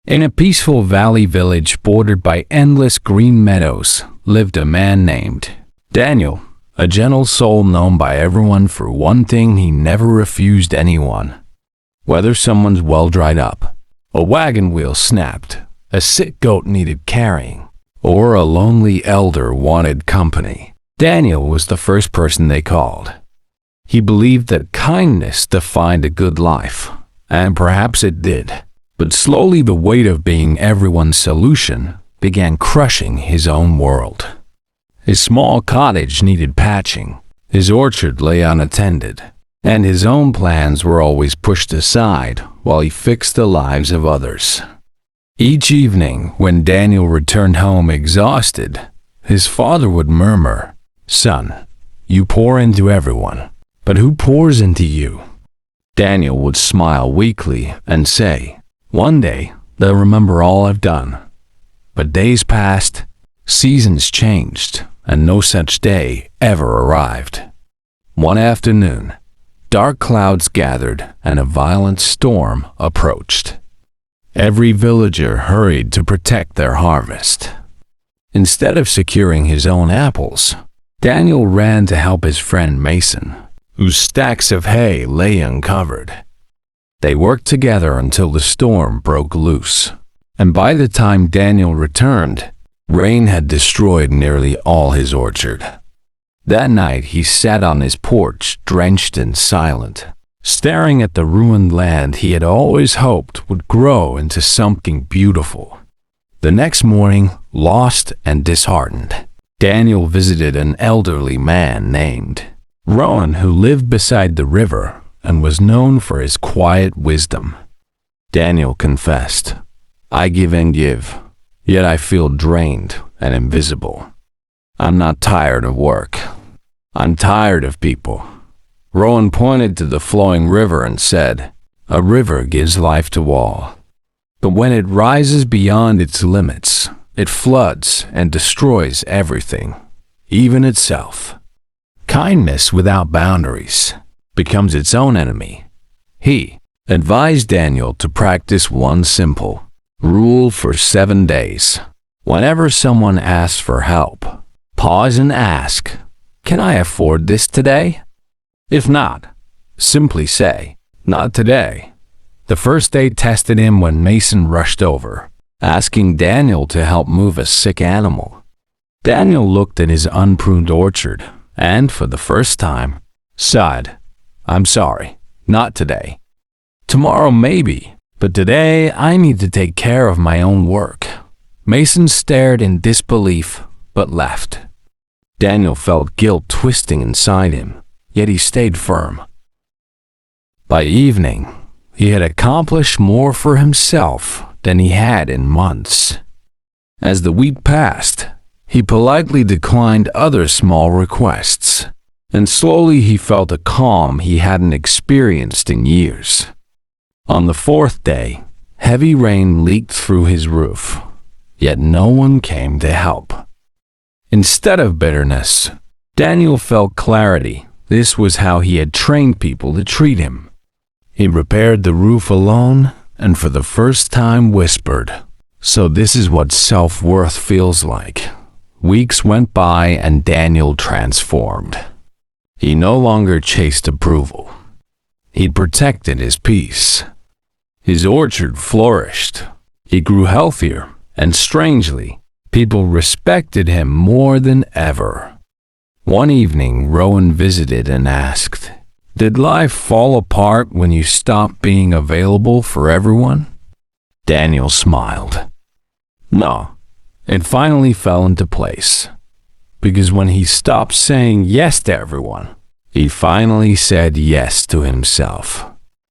In a peaceful valley village bordered by endless green meadows lived a man named Daniel, a gentle soul known by everyone for one thing: he never refused anyone. Whether someone's well dried up, a wagon wheel snapped, a sick goat needed carrying, or a lonely elder wanted company, Daniel was the first person they called. He believed that kindness defined a good life, and perhaps it did. But slowly the weight of being everyone's solution began crushing his own world. His small cottage needed patching, his orchard lay unattended, and his own plans were always pushed aside while he fixed the lives of others. Each evening, when Daniel returned home exhausted, his father would murmur, "Son, you pour into everyone, but who pours into you?" Daniel would smile weakly and say, "One day, they'll remember all I've done." But days passed, seasons changed, and no such day ever arrived. One afternoon, dark clouds gathered and a violent storm approached. Every villager hurried to protect their harvest. Instead of securing his own apples, Daniel ran to help his friend Mason, whose stacks of hay lay uncovered. They worked together until the storm broke loose, and by the time Daniel returned, rain had destroyed nearly all his orchard. That night he sat on his porch, drenched and silent, staring at the ruined land he had always hoped would grow into something beautiful. The next morning, lost and disheartened, Daniel visited an elderly man named Rowan, who lived beside the river and was known for his quiet wisdom. Daniel confessed, "I give and give, yet I feel drained and invisible. I'm not tired of work. I'm tired of people." Rowan pointed to the flowing river and said, "A river gives life to all. But when it rises beyond its limits, it floods and destroys everything, even itself. Kindness without boundaries becomes its own enemy." He advised Daniel to practice one simple rule for 7 days. Whenever someone asks for help, pause and ask, "Can I afford this today?" If not, simply say, "Not today." The first day tested him when Mason rushed over, asking Daniel to help move a sick animal. Daniel looked at his unpruned orchard and, for the first time, sighed, "I'm sorry, not today. Tomorrow maybe, but today I need to take care of my own work." Mason stared in disbelief, but left. Daniel felt guilt twisting inside him, yet he stayed firm. By evening, he had accomplished more for himself than he had in months. As the week passed, he politely declined other small requests, and slowly he felt a calm he hadn't experienced in years. On the 4th day, heavy rain leaked through his roof, yet no one came to help. Instead of bitterness, Daniel felt clarity. This was how he had trained people to treat him. He repaired the roof alone and for the first time whispered, "So this is what self-worth feels like." Weeks went by and Daniel transformed. He no longer chased approval. He protected his peace. His orchard flourished. He grew healthier, and strangely, people respected him more than ever. One evening, Rowan visited and asked, "Did life fall apart when you stopped being available for everyone?" Daniel smiled. "No, it finally fell into place. Because when he stopped saying yes to everyone, he finally said yes to himself."